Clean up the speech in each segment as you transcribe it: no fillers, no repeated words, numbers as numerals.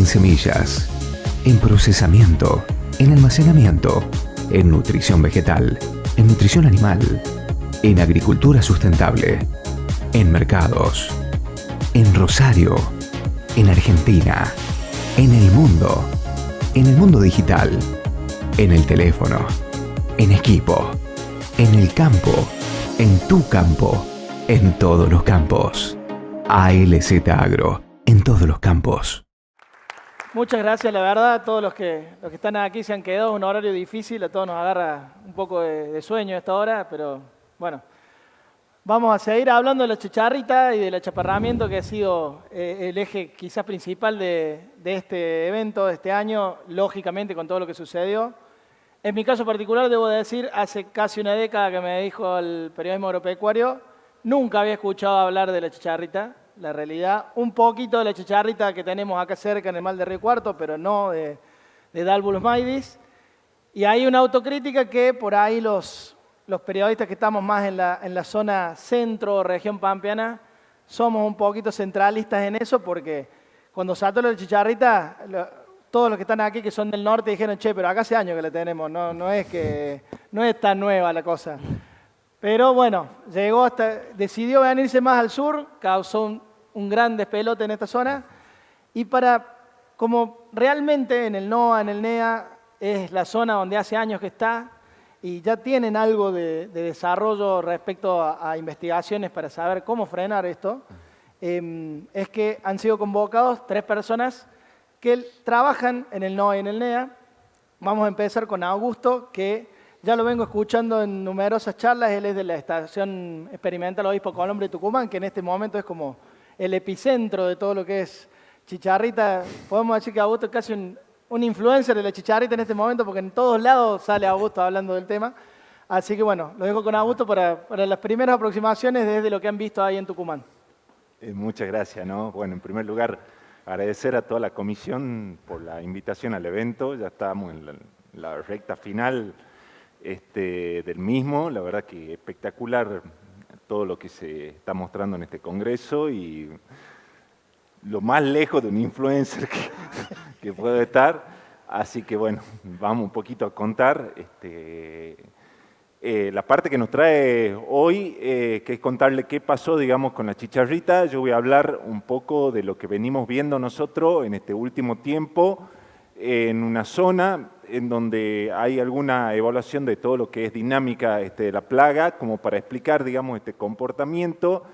en semillas, en procesamiento, en almacenamiento, en nutrición vegetal, en nutrición animal, en agricultura sustentable, en mercados, en Rosario, en Argentina, en el mundo digital, en el teléfono, en equipo, en el campo, en tu campo, en todos los campos. ALZ Agro, en todos los campos. Muchas gracias, la verdad, a todos los que están aquí se han quedado. Es un horario difícil, a todos nos agarra un poco de sueño a esta hora, pero bueno. Vamos a seguir hablando de la chicharrita y del achaparramiento, que ha sido el eje quizás principal de este evento, de este año, lógicamente con todo lo que sucedió. En mi caso particular, debo decir, hace casi una década que me dedico al periodismo agropecuario, nunca había escuchado hablar de la chicharrita. La realidad, un poquito de la chicharrita que tenemos acá cerca en el Mal de Río Cuarto, pero no de Dalbulus maidis. Y hay una autocrítica que por ahí los periodistas que estamos más en la zona centro o región pampeana somos un poquito centralistas en eso, porque cuando saltó la chicharrita, todos los que están aquí que son del norte dijeron, che, pero acá hace años que la tenemos, no es tan nueva la cosa. Pero bueno, decidió venirse más al sur, causó un gran despelote en esta zona, y como realmente en el NOA, en el NEA, es la zona donde hace años que está, y ya tienen algo de desarrollo respecto a investigaciones para saber cómo frenar esto, es que han sido convocados 3 personas que trabajan en el NOA y en el NEA. Vamos a empezar con Augusto, que ya lo vengo escuchando en numerosas charlas. Él es de la Estación Experimental Obispo Colombre de Tucumán, que en este momento es como el epicentro de todo lo que es chicharrita. Podemos decir que Augusto es casi un influencer de la chicharrita en este momento, porque en todos lados sale Augusto hablando del tema. Así que bueno, lo dejo con Augusto para las primeras aproximaciones desde lo que han visto ahí en Tucumán. Muchas gracias, ¿no? Bueno, en primer lugar, agradecer a toda la comisión por la invitación al evento. Ya estamos en la recta final del mismo. La verdad que espectacular todo lo que se está mostrando en este congreso y lo más lejos de un influencer que puede estar. Así que bueno, vamos un poquito a contar la parte que nos trae hoy, que es contarle qué pasó, digamos, con la chicharrita. Yo voy a hablar un poco de lo que venimos viendo nosotros en este último tiempo, en una zona en donde hay alguna evaluación de todo lo que es dinámica de la plaga, como para explicar, digamos, este comportamiento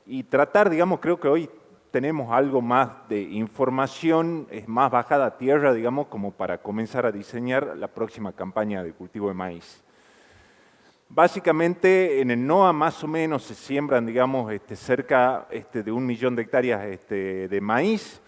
y tratar, digamos, creo que hoy tenemos algo más de información, es más bajada a tierra, digamos, como para comenzar a diseñar la próxima campaña de cultivo de maíz. Básicamente, en el NOA más o menos se siembran, digamos, cerca de 1 millón de hectáreas de maíz.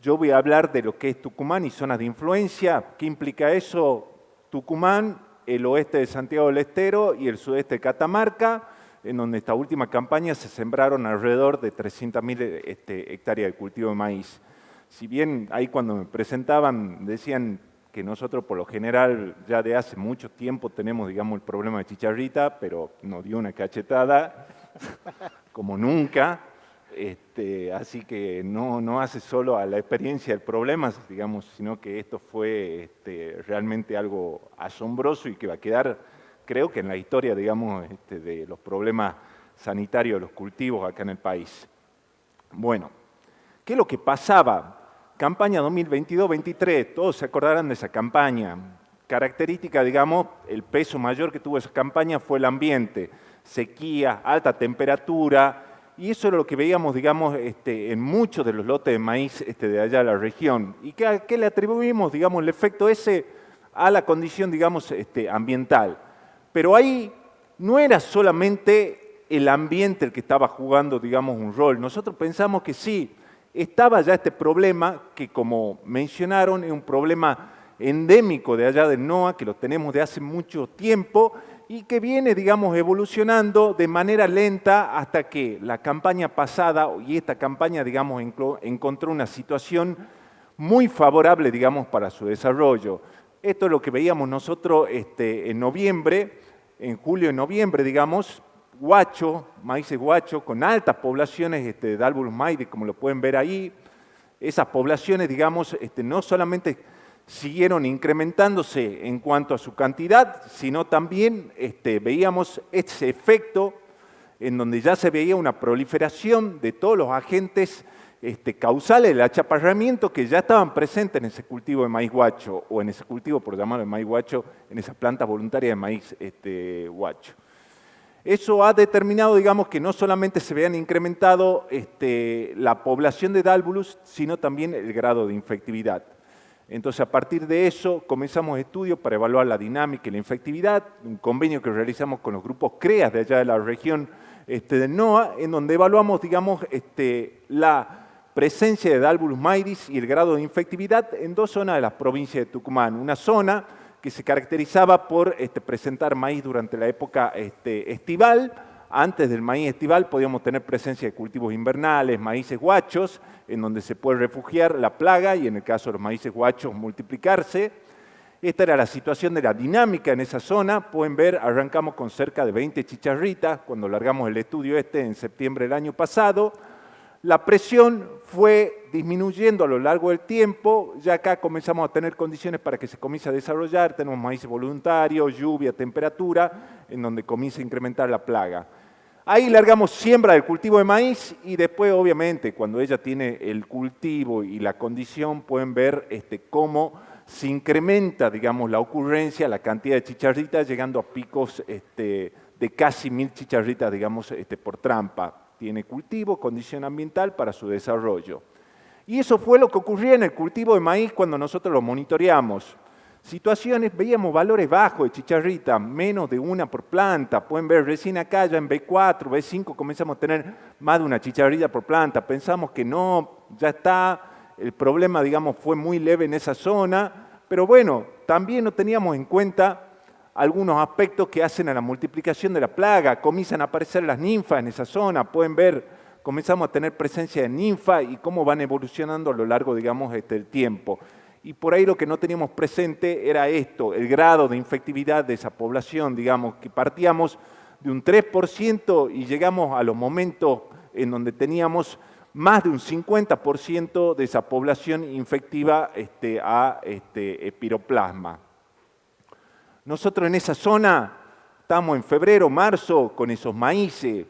Yo voy a hablar de lo que es Tucumán y zonas de influencia. ¿Qué implica eso? Tucumán, el oeste de Santiago del Estero y el sudeste de Catamarca, en donde esta última campaña se sembraron alrededor de 300.000 hectáreas de cultivo de maíz. Si bien ahí cuando me presentaban decían que nosotros por lo general ya de hace mucho tiempo tenemos, digamos, el problema de chicharrita, pero nos dio una cachetada como nunca. Así que no hace solo a la experiencia del problema, digamos, sino que esto fue realmente algo asombroso y que va a quedar, creo que en la historia, digamos, de los problemas sanitarios de los cultivos acá en el país. Bueno, ¿qué es lo que pasaba? Campaña 2022-23, todos se acordarán de esa campaña. Característica, digamos, el peso mayor que tuvo esa campaña fue el ambiente, sequía, alta temperatura, y eso era lo que veíamos, digamos, en muchos de los lotes de maíz de allá de la región. ¿Y qué le atribuimos, digamos, el efecto ese a la condición, digamos, ambiental? Pero ahí no era solamente el ambiente el que estaba jugando, digamos, un rol. Nosotros pensamos que sí, estaba ya este problema que, como mencionaron, es un problema endémico de allá del NOA, que lo tenemos de hace mucho tiempo, y que viene, digamos, evolucionando de manera lenta hasta que la campaña pasada y esta campaña, digamos, encontró una situación muy favorable, digamos, para su desarrollo. Esto es lo que veíamos nosotros en noviembre, en julio y noviembre, digamos, maíces guacho, con altas poblaciones de Dalbulus maidis, como lo pueden ver ahí. esas poblaciones, digamos, no solamente siguieron incrementándose en cuanto a su cantidad, sino también veíamos ese efecto en donde ya se veía una proliferación de todos los agentes causales del achaparramiento que ya estaban presentes en ese cultivo de maíz guacho, o en ese cultivo, por llamarlo de maíz guacho, en esas plantas voluntarias de maíz guacho. Eso ha determinado, digamos, que no solamente se vean incrementado la población de Dálvulus, sino también el grado de infectividad. Entonces, a partir de eso, comenzamos estudios para evaluar la dinámica y la infectividad, un convenio que realizamos con los grupos CREAS de allá de la región del NOA, en donde evaluamos, digamos, la presencia de Dálvulus maidis y el grado de infectividad en dos zonas de la provincia de Tucumán. Una zona que se caracterizaba por presentar maíz durante la época estival. Antes del maíz estival podíamos tener presencia de cultivos invernales, maíces guachos, en donde se puede refugiar la plaga y en el caso de los maíces guachos multiplicarse. Esta era la situación de la dinámica en esa zona. Pueden ver, arrancamos con cerca de 20 chicharritas cuando largamos el estudio en septiembre del año pasado. La presión fue disminuyendo a lo largo del tiempo, ya acá comenzamos a tener condiciones para que se comience a desarrollar, tenemos maíz voluntario, lluvia, temperatura, en donde comienza a incrementar la plaga. Ahí largamos siembra del cultivo de maíz y después, obviamente, cuando ella tiene el cultivo y la condición, pueden ver cómo se incrementa, digamos, la ocurrencia, la cantidad de chicharritas, llegando a picos de casi 1000 chicharritas, digamos, por trampa. Tiene cultivo, condición ambiental para su desarrollo. Y eso fue lo que ocurría en el cultivo de maíz cuando nosotros lo monitoreamos. Situaciones, veíamos valores bajos de chicharrita, menos de una por planta. Pueden ver recién acá, ya en B4, B5, comenzamos a tener más de una chicharrita por planta. Pensamos que no, ya está, el problema, digamos, fue muy leve en esa zona, pero bueno, también no teníamos en cuenta algunos aspectos que hacen a la multiplicación de la plaga. Comienzan a aparecer las ninfas en esa zona, pueden ver, comenzamos a tener presencia de ninfa y cómo van evolucionando a lo largo, digamos, del tiempo. Y por ahí lo que no teníamos presente era esto, el grado de infectividad de esa población, digamos, que partíamos de un 3% y llegamos a los momentos en donde teníamos más de un 50% de esa población infectiva a espiroplasma. Nosotros en esa zona estábamos en febrero, marzo, con esos maíces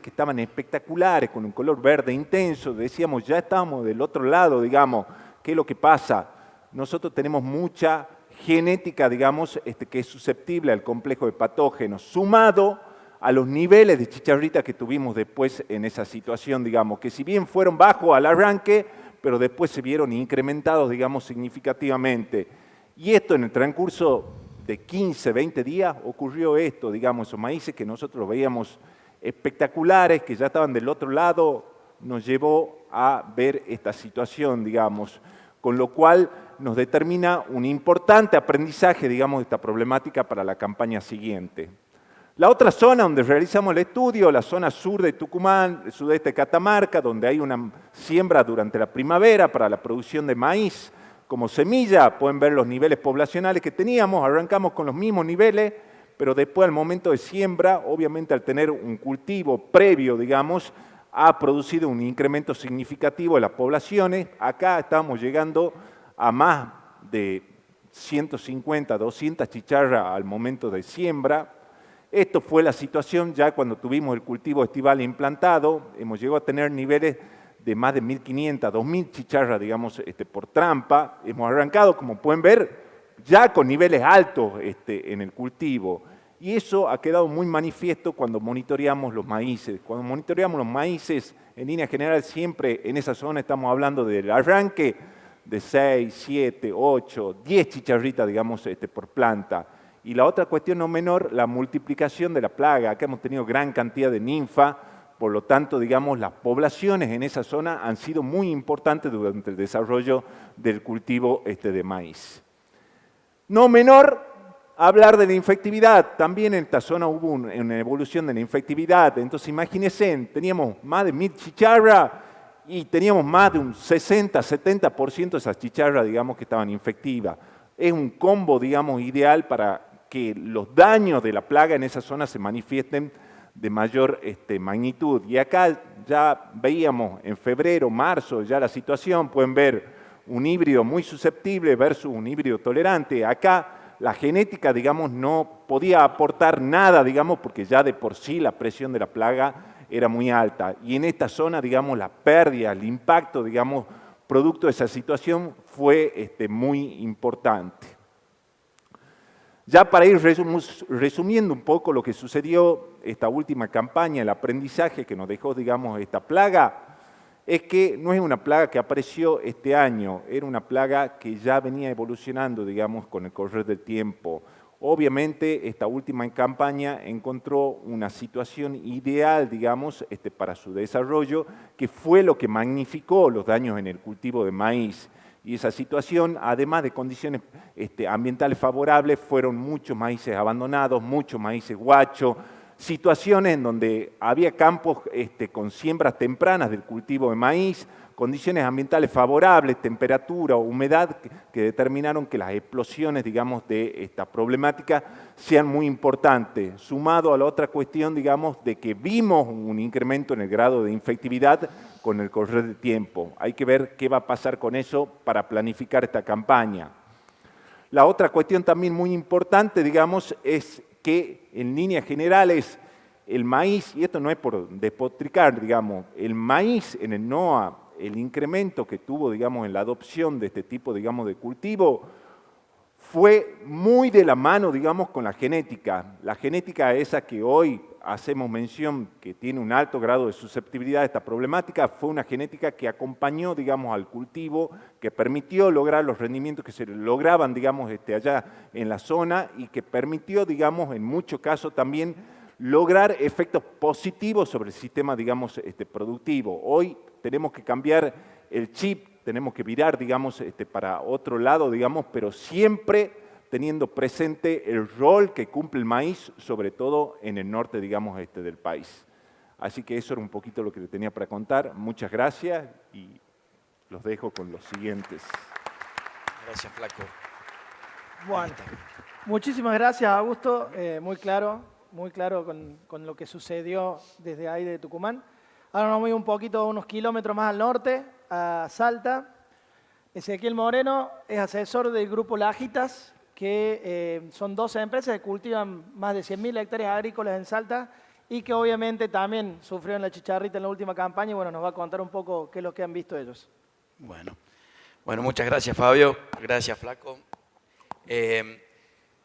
que estaban espectaculares, con un color verde intenso. Decíamos, ya estábamos del otro lado, digamos, ¿qué es lo que pasa? Nosotros tenemos mucha genética, digamos, que es susceptible al complejo de patógenos, sumado a los niveles de chicharrita que tuvimos después en esa situación, digamos, que si bien fueron bajos al arranque, pero después se vieron incrementados, digamos, significativamente. Y esto en el transcurso de 15, 20 días ocurrió esto, digamos, esos maíces que nosotros veíamos espectaculares, que ya estaban del otro lado, nos llevó a ver esta situación, digamos, con lo cual nos determina un importante aprendizaje, digamos, de esta problemática para la campaña siguiente. La otra zona donde realizamos el estudio, la zona sur de Tucumán, el sudeste de Catamarca, donde hay una siembra durante la primavera para la producción de maíz, como semilla, pueden ver los niveles poblacionales que teníamos, arrancamos con los mismos niveles, pero después al momento de siembra, obviamente al tener un cultivo previo, digamos, ha producido un incremento significativo de las poblaciones. Acá estamos llegando a más de 150, 200 chicharras al momento de siembra. Esto fue la situación ya cuando tuvimos el cultivo estival implantado, hemos llegado a tener niveles de más de 1.500, 2.000 chicharras, digamos, por trampa. Hemos arrancado, como pueden ver, ya con niveles altos en el cultivo. Y eso ha quedado muy manifiesto cuando monitoreamos los maíces. Cuando monitoreamos los maíces, en línea general, siempre en esa zona estamos hablando del arranque de 6, 7, 8, 10 chicharritas, digamos, por planta. Y la otra cuestión no menor, la multiplicación de la plaga. Acá hemos tenido gran cantidad de ninfa. Por lo tanto, digamos, las poblaciones en esa zona han sido muy importantes durante el desarrollo del cultivo de maíz. No menor, hablar de la infectividad. También en esta zona hubo una evolución de la infectividad. Entonces, imagínense, teníamos más de 1000 chicharras y teníamos más de un 60-70% de esas chicharras, digamos, que estaban infectivas. Es un combo, digamos, ideal para que los daños de la plaga en esa zona se manifiesten de mayor magnitud. Y acá ya veíamos en febrero, marzo, ya la situación, pueden ver un híbrido muy susceptible versus un híbrido tolerante. Acá la genética, digamos, no podía aportar nada, digamos, porque ya de por sí la presión de la plaga era muy alta. Y en esta zona, digamos, la pérdida, el impacto, digamos, producto de esa situación fue muy importante. Ya para ir resumiendo un poco lo que sucedió esta última campaña, el aprendizaje que nos dejó, digamos, esta plaga, es que no es una plaga que apareció este año, era una plaga que ya venía evolucionando, digamos, con el correr del tiempo. Obviamente, esta última campaña encontró una situación ideal, digamos, para su desarrollo, que fue lo que magnificó los daños en el cultivo de maíz. Y esa situación, además de condiciones ambientales favorables, fueron muchos maíces abandonados, muchos maíces guachos, situaciones en donde había campos con siembras tempranas del cultivo de maíz, condiciones ambientales favorables, temperatura, humedad, que determinaron que las explosiones, digamos, de esta problemática sean muy importantes, sumado a la otra cuestión, digamos, de que vimos un incremento en el grado de infectividad con el correr del tiempo. Hay que ver qué va a pasar con eso para planificar esta campaña. La otra cuestión también muy importante, digamos, es que en líneas generales el maíz, y esto no es por despotricar, digamos, el maíz en el NOA, el incremento que tuvo, digamos, en la adopción de este tipo, digamos, de cultivo, fue muy de la mano, digamos, con la genética. La genética esa que hoy hacemos mención, que tiene un alto grado de susceptibilidad a esta problemática, fue una genética que acompañó, digamos, al cultivo, que permitió lograr los rendimientos que se lograban, digamos, allá en la zona y que permitió, digamos, en muchos casos también lograr efectos positivos sobre el sistema, digamos, productivo. Hoy tenemos que cambiar el chip, tenemos que virar, digamos, para otro lado, digamos, pero siempre teniendo presente el rol que cumple el maíz, sobre todo en el norte, digamos, del país. Así que eso era un poquito lo que le tenía para contar. Muchas gracias y los dejo con los siguientes. Gracias, Flaco. Bueno, muchísimas gracias, Augusto. Muy claro con lo que sucedió desde ahí de Tucumán. Ahora nos vamos un poquito, unos kilómetros más al norte, a Salta. Ezequiel Moreno es asesor del Grupo Lajitas, que son 12 empresas que cultivan más de 100.000 hectáreas agrícolas en Salta y que obviamente también sufrieron la chicharrita en la última campaña y bueno, nos va a contar un poco qué es lo que han visto ellos. Bueno, muchas gracias, Fabio. Gracias, Flaco.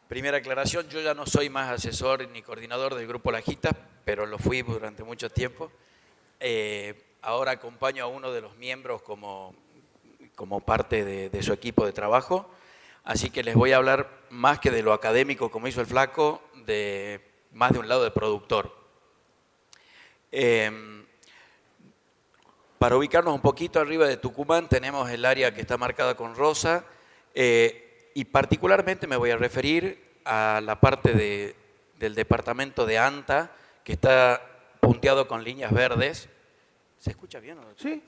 Primera aclaración, yo ya no soy más asesor ni coordinador del Grupo Lajitas, pero lo fui durante mucho tiempo. Ahora acompaño a uno de los miembros como parte de su equipo de trabajo, así que les voy a hablar más que de lo académico, como hizo el Flaco, más de un lado de productor. Para ubicarnos un poquito arriba de Tucumán, tenemos el área que está marcada con rosa, y particularmente me voy a referir a la parte del departamento de Anta, que está punteado con líneas verdes. ¿Se escucha bien? Sí.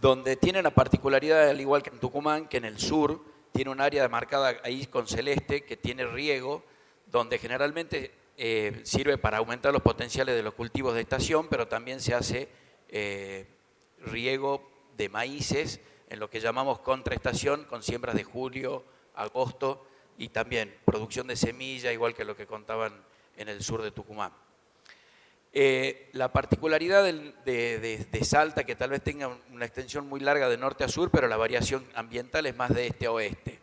Donde tiene una particularidad, al igual que en Tucumán, que en el sur tiene un área marcada ahí con celeste que tiene riego, donde generalmente sirve para aumentar los potenciales de los cultivos de estación, pero también se hace riego de maíces en lo que llamamos contraestación, con siembras de julio, agosto, y también producción de semilla, igual que lo que contaban en el sur de Tucumán. La particularidad de Salta, que tal vez tenga una extensión muy larga de norte a sur, pero la variación ambiental es más de este a oeste.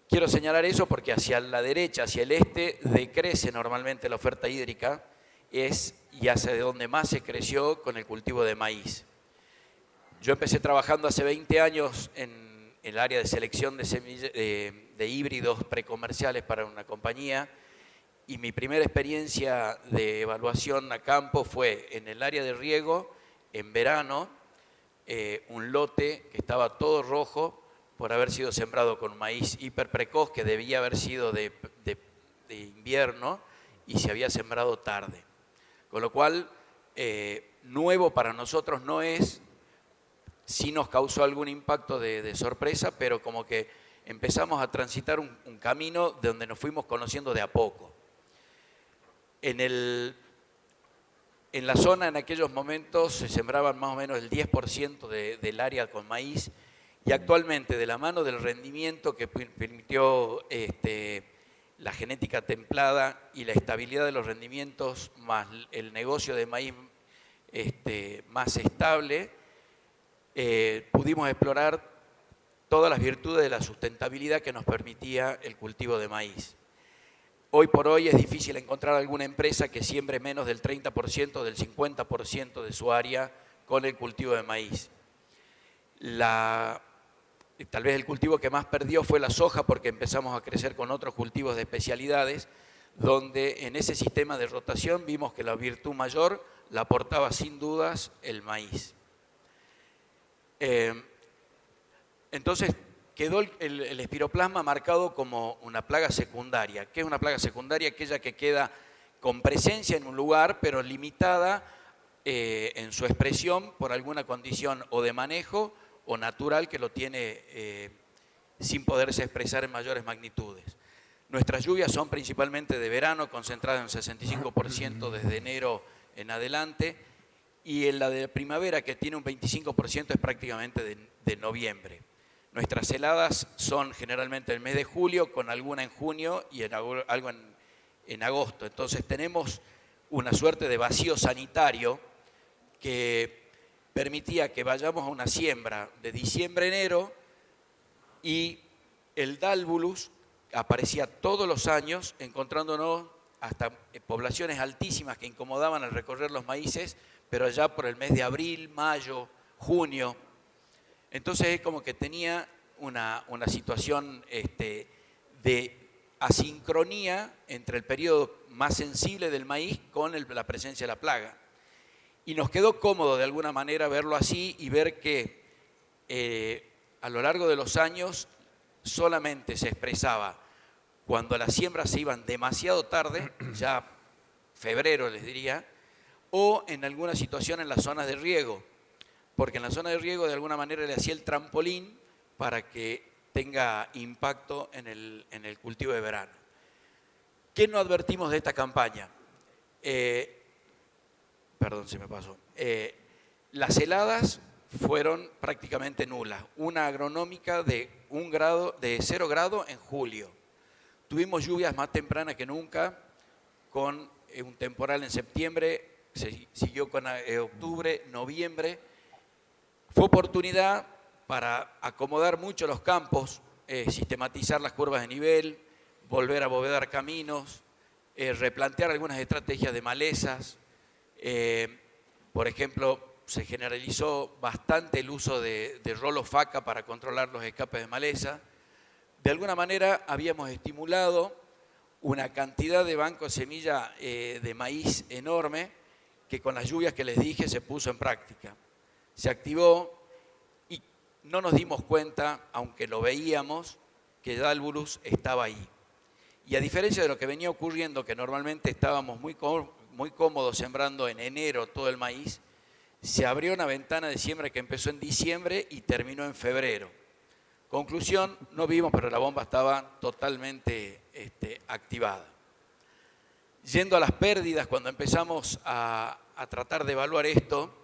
Quiero señalar eso porque hacia la derecha, hacia el este, decrece normalmente la oferta hídrica, y hacia donde más se creció con el cultivo de maíz. Yo empecé trabajando hace 20 años en el área de selección de híbridos precomerciales para una compañía, y mi primera experiencia de evaluación a campo fue en el área de riego, en verano, un lote que estaba todo rojo por haber sido sembrado con maíz hiperprecoz que debía haber sido de invierno y se había sembrado tarde. Con lo cual, nuevo para nosotros no es, sí nos causó algún impacto de sorpresa, pero como que empezamos a transitar un camino donde nos fuimos conociendo de a poco. En el En la zona en aquellos momentos se sembraban más o menos el 10% del área con maíz, y actualmente, de la mano del rendimiento que permitió la genética templada y la estabilidad de los rendimientos, más el negocio de maíz más estable, pudimos explorar todas las virtudes de la sustentabilidad que nos permitía el cultivo de maíz. Hoy por hoy es difícil encontrar alguna empresa que siembre menos del 30%, del 50% de su área con el cultivo de maíz. Tal vez el cultivo que más perdió fue la soja, porque empezamos a crecer con otros cultivos de especialidades, donde en ese sistema de rotación vimos que la virtud mayor la aportaba sin dudas el maíz. Entonces quedó el espiroplasma marcado como una plaga secundaria. ¿Qué es una plaga secundaria? Aquella que queda con presencia en un lugar, pero limitada en su expresión por alguna condición o de manejo o natural que lo tiene sin poderse expresar en mayores magnitudes. Nuestras lluvias son principalmente de verano, concentradas en 65% desde enero en adelante, y en la de primavera, que tiene un 25%, es prácticamente de noviembre. Nuestras heladas son generalmente en el mes de julio, con alguna en junio y algo en agosto. Entonces tenemos una suerte de vacío sanitario que permitía que vayamos a una siembra de diciembre a enero, y el Dálvulus aparecía todos los años, encontrándonos hasta poblaciones altísimas que incomodaban al recorrer los maíces, pero allá por el mes de abril, mayo, junio. Entonces es como que tenía una situación de asincronía entre el periodo más sensible del maíz con la presencia de la plaga. Y nos quedó cómodo de alguna manera verlo así y ver que a lo largo de los años solamente se expresaba cuando las siembras se iban demasiado tarde, ya febrero les diría, o en alguna situación en las zonas de riego, porque en la zona de riego de alguna manera le hacía el trampolín para que tenga impacto en el cultivo de verano. ¿Qué no advertimos de esta campaña? Perdón, se me pasó. Las heladas fueron prácticamente nulas. Una agronómica de 0 grado en julio. Tuvimos lluvias más tempranas que nunca, con un temporal en septiembre, se siguió con octubre, noviembre. Fue oportunidad para acomodar mucho los campos, sistematizar las curvas de nivel, volver a abovedar caminos, replantear algunas estrategias de malezas. Por ejemplo, se generalizó bastante el uso de rolo faca para controlar los escapes de maleza. De alguna manera habíamos estimulado una cantidad de bancos de semilla de maíz enorme, que con las lluvias que les dije se puso en práctica. Se activó y no nos dimos cuenta, aunque lo veíamos, que Dálvulus estaba ahí. Y a diferencia de lo que venía ocurriendo, que normalmente estábamos muy cómodos sembrando en enero todo el maíz, se abrió una ventana de siembra que empezó en diciembre y terminó en febrero. Conclusión, no vimos, pero la bomba estaba totalmente activada. Yendo a las pérdidas, cuando empezamos a tratar de evaluar esto,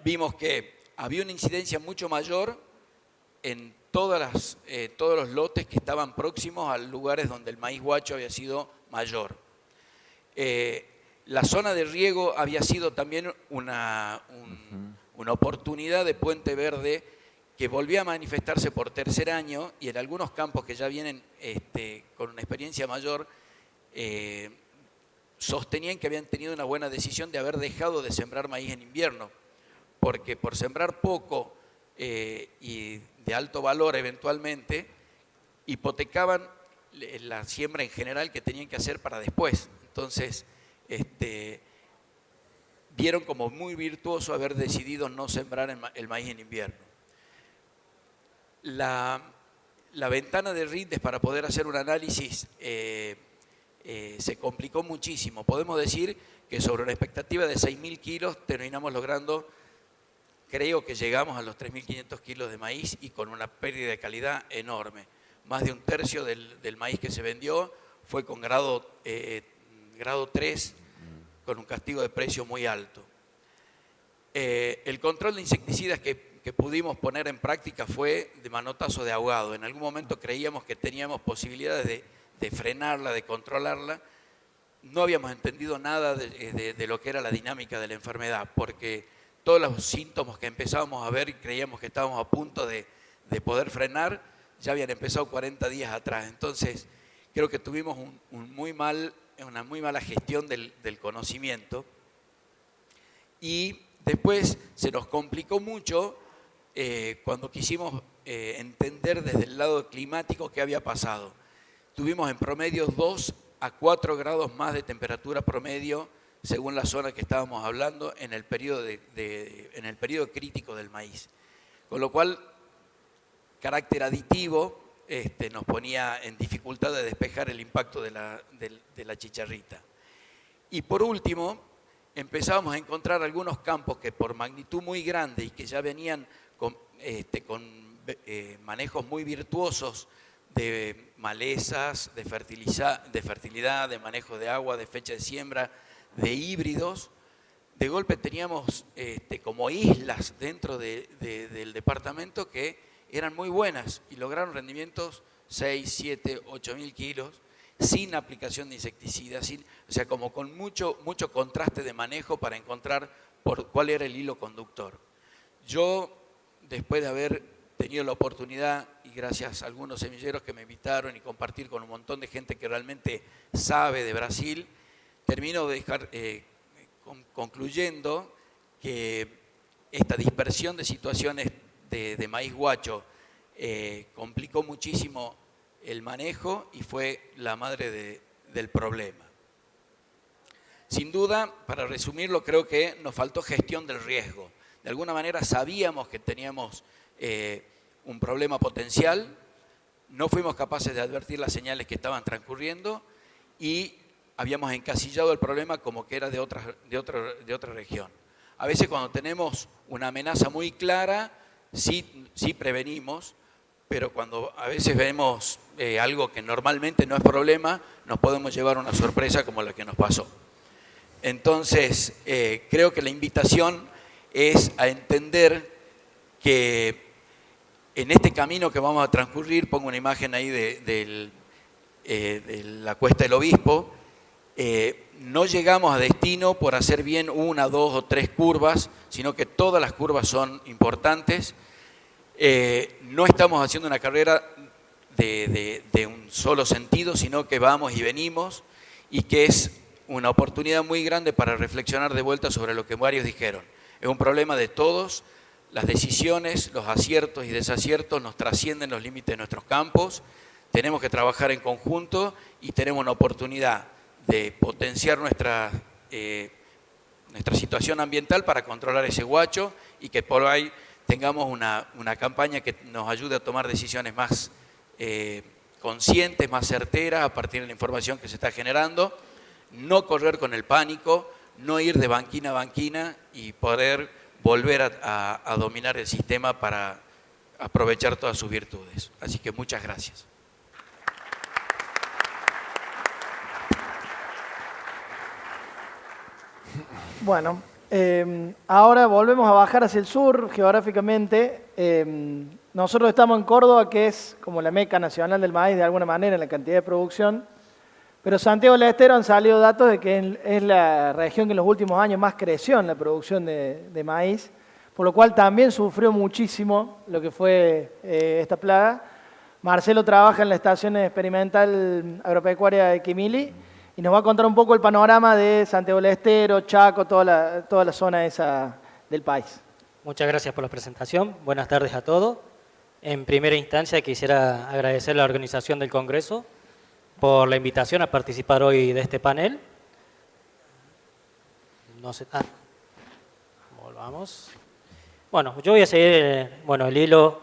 vimos que había una incidencia mucho mayor en todos los lotes que estaban próximos a lugares donde el maíz guacho había sido mayor. La zona de riego había sido también una oportunidad de puente verde que volvía a manifestarse por tercer año, y en algunos campos que ya vienen con una experiencia mayor, sostenían que habían tenido una buena decisión de haber dejado de sembrar maíz en invierno, porque por sembrar poco y de alto valor eventualmente, hipotecaban la siembra en general que tenían que hacer para después. Entonces, vieron como muy virtuoso haber decidido no sembrar el maíz en invierno. La ventana de rindes para poder hacer un análisis se complicó muchísimo. Podemos decir que sobre una expectativa de 6.000 kilos terminamos logrando, creo que llegamos a los 3.500 kilos de maíz, y con una pérdida de calidad enorme. Más de un tercio del maíz que se vendió fue con grado 3 con un castigo de precio muy alto. El control de insecticidas que pudimos poner en práctica fue de manotazo de ahogado. En algún momento creíamos que teníamos posibilidades de frenarla, de controlarla. No habíamos entendido nada de lo que era la dinámica de la enfermedad, porque todos los síntomas que empezábamos a ver y creíamos que estábamos a punto de poder frenar, ya habían empezado 40 días atrás. Entonces, creo que tuvimos una muy mala gestión del conocimiento. Y después se nos complicó mucho cuando quisimos entender desde el lado climático qué había pasado. Tuvimos en promedio 2 a 4 grados más de temperatura promedio, según la zona que estábamos hablando, en el periodo crítico del maíz. Con lo cual, carácter aditivo nos ponía en dificultad de despejar el impacto de la chicharrita. Y por último, empezábamos a encontrar algunos campos que por magnitud muy grande y que ya venían con manejos muy virtuosos de malezas, de fertilidad, de manejo de agua, de fecha de siembra, de híbridos. De golpe teníamos como islas dentro del departamento que eran muy buenas y lograron rendimientos 6, 7, 8 mil kilos sin aplicación de insecticidas, o sea, como con mucho contraste de manejo para encontrar cuál era el hilo conductor. Yo, después de haber tenido la oportunidad, y gracias a algunos semilleros que me invitaron y compartir con un montón de gente que realmente sabe de Brasil, termino concluyendo que esta dispersión de situaciones de maíz guacho complicó muchísimo el manejo y fue la madre del problema. Sin duda, para resumirlo, creo que nos faltó gestión del riesgo. De alguna manera sabíamos que teníamos un problema potencial, no fuimos capaces de advertir las señales que estaban transcurriendo y habíamos encasillado el problema como que era de otra región. A veces cuando tenemos una amenaza muy clara, sí prevenimos, pero cuando a veces vemos algo que normalmente no es problema, nos podemos llevar una sorpresa como la que nos pasó. Entonces, creo que la invitación es a entender que en este camino que vamos a transcurrir, pongo una imagen ahí de la Cuesta del Obispo, no llegamos a destino por hacer bien 1, 2 o 3 curvas, sino que todas las curvas son importantes. No estamos haciendo una carrera de un solo sentido, sino que vamos y venimos, y que es una oportunidad muy grande para reflexionar de vuelta sobre lo que varios dijeron. Es un problema de todos, las decisiones, los aciertos y desaciertos nos trascienden los límites de nuestros campos, tenemos que trabajar en conjunto y tenemos una oportunidad de potenciar nuestra situación ambiental para controlar ese guacho y que por ahí tengamos una campaña que nos ayude a tomar decisiones más conscientes, más certeras a partir de la información que se está generando, no correr con el pánico, no ir de banquina a banquina y poder volver a dominar el sistema para aprovechar todas sus virtudes. Así que muchas gracias. Bueno, ahora volvemos a bajar hacia el sur geográficamente. Nosotros estamos en Córdoba, que es como la meca nacional del maíz de alguna manera en la cantidad de producción, pero Santiago del Estero han salido datos de que es la región que en los últimos años más creció en la producción de maíz, por lo cual también sufrió muchísimo lo que fue esta plaga. Marcelo trabaja en la estación experimental agropecuaria de Quimili y nos va a contar un poco el panorama de Santiago del Estero, Chaco, toda la zona esa del país. Muchas gracias por la presentación. Buenas tardes a todos. En primera instancia quisiera agradecer a la organización del Congreso por la invitación a participar hoy de este panel. Volvamos. Bueno, yo voy a seguir el hilo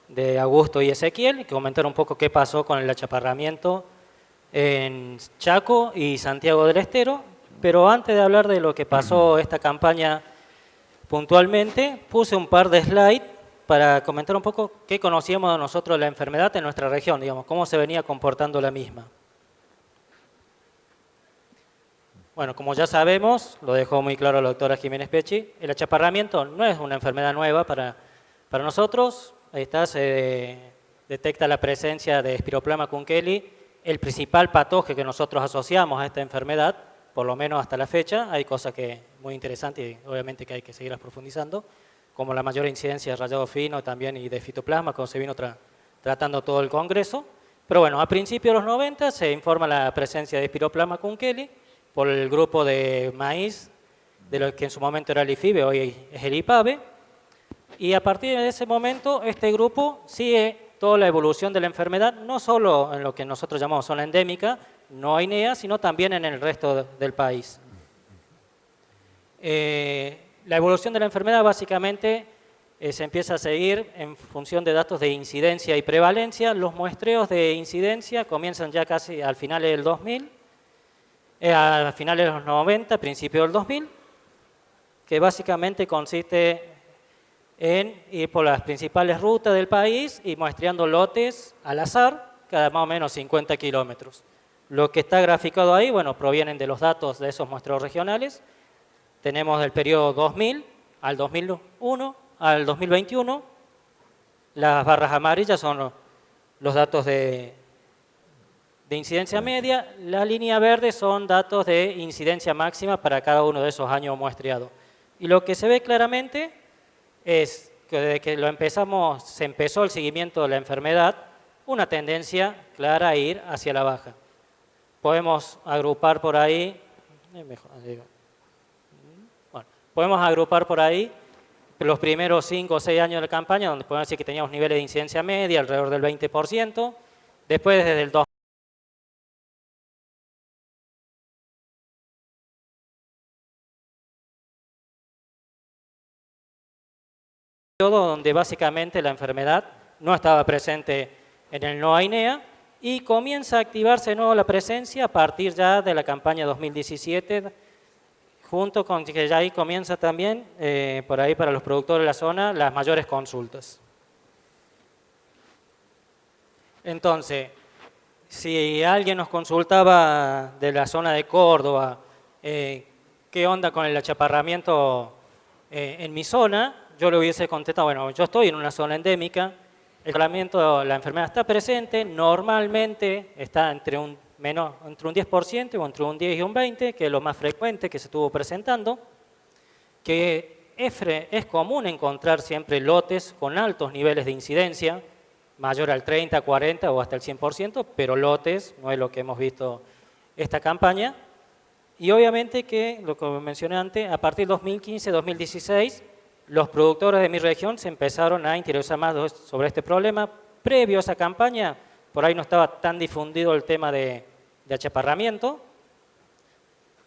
de Augusto y Ezequiel y comentar un poco qué pasó con el achaparramiento en Chaco y Santiago del Estero, pero antes de hablar de lo que pasó esta campaña puntualmente, puse un par de slides para comentar un poco qué conocíamos nosotros de la enfermedad en nuestra región, digamos, cómo se venía comportando la misma. Bueno, como ya sabemos, lo dejó muy claro la doctora Jiménez Pecci, el achaparramiento no es una enfermedad nueva para nosotros. Ahí está, se detecta la presencia de Spiroplema kunkeli, el principal patógeno que nosotros asociamos a esta enfermedad, por lo menos hasta la fecha. Hay cosas que muy interesantes y obviamente que hay que seguirlas profundizando, como la mayor incidencia de rayado fino también y de fitoplasma, como se vino tratando todo el Congreso. Pero bueno, a principios de los 90 se informa la presencia de Spiroplema kunkeli por el grupo de maíz, de lo que en su momento era el IFIBE, hoy es el IPABE, y a partir de ese momento este grupo sigue toda la evolución de la enfermedad, no solo en lo que nosotros llamamos zona endémica, no INEA, sino también en el resto del país. La evolución de la enfermedad básicamente se empieza a seguir en función de datos de incidencia y prevalencia. Los muestreos de incidencia comienzan ya casi al final del 2000, a finales de los 90, principios del 2000, que básicamente consiste en ir por las principales rutas del país y muestreando lotes al azar, cada más o menos 50 kilómetros. Lo que está graficado ahí, bueno, provienen de los datos de esos muestreos regionales. Tenemos del periodo 2000 al 2001, al 2021. Las barras amarillas son los datos de incidencia media, la línea verde son datos de incidencia máxima para cada uno de esos años muestreados. Y lo que se ve claramente es que desde que se empezó el seguimiento de la enfermedad, una tendencia clara a ir hacia la baja. Podemos agrupar por ahí, podemos agrupar por ahí los primeros 5 o 6 años de la campaña, donde podemos decir que teníamos niveles de incidencia media alrededor del 20%, después desde el 2000, donde básicamente la enfermedad no estaba presente en el NOA-INEA y comienza a activarse de nuevo la presencia a partir ya de la campaña 2017, junto con que ya ahí comienza también, por ahí para los productores de la zona, las mayores consultas. Entonces, si alguien nos consultaba de la zona de Córdoba, ¿qué onda con el achaparramiento en mi zona? Yo le hubiese contestado, bueno, yo estoy en una zona endémica, la enfermedad está presente, normalmente está entre un 10% o entre un 10 y un 20%, que es lo más frecuente que se estuvo presentando, que es común encontrar siempre lotes con altos niveles de incidencia, mayor al 30, 40 o hasta el 100%, pero lotes, no es lo que hemos visto esta campaña. Y obviamente que, lo que mencioné antes, a partir de 2015-2016, los productores de mi región se empezaron a interesar más sobre este problema. Previo a esa campaña, por ahí no estaba tan difundido el tema de achaparramiento,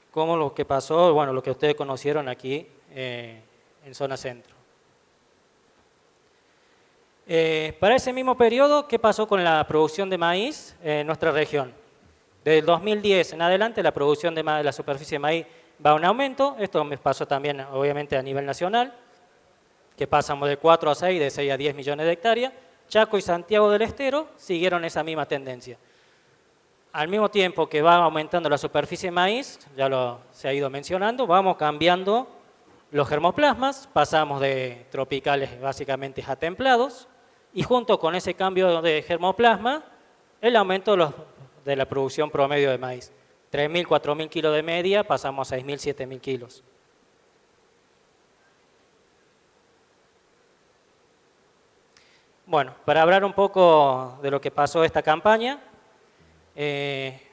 como lo que pasó, bueno, lo que ustedes conocieron aquí en zona centro. Para ese mismo periodo, ¿qué pasó con la producción de maíz en nuestra región? Desde el 2010 en adelante, la producción de la superficie de maíz va a un aumento. Esto me pasó también, obviamente, a nivel nacional, que pasamos de 4 a 6, de 6 a 10 millones de hectáreas. Chaco y Santiago del Estero siguieron esa misma tendencia. Al mismo tiempo que va aumentando la superficie de maíz, se ha ido mencionando, vamos cambiando los germoplasmas, pasamos de tropicales básicamente a templados, y junto con ese cambio de germoplasma, el aumento de la producción promedio de maíz. 3.000, 4.000 kilos de media, pasamos a 6.000, 7.000 kilos. Bueno, para hablar un poco de lo que pasó esta campaña,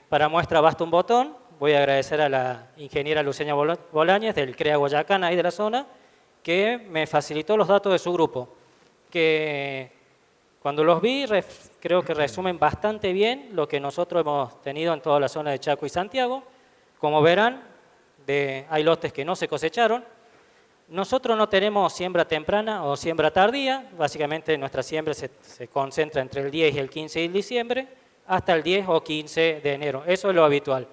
para muestra basta un botón. Voy a agradecer a la ingeniera Luceña Bolañez del CREA Guayacán, ahí de la zona, que me facilitó los datos de su grupo, que cuando los vi creo que resumen bastante bien lo que nosotros hemos tenido en toda la zona de Chaco y Santiago. Como verán, hay lotes que no se cosecharon. Nosotros no tenemos siembra temprana o siembra tardía, básicamente nuestra siembra se concentra entre el 10 y el 15 de diciembre hasta el 10 o 15 de enero, eso es lo habitual.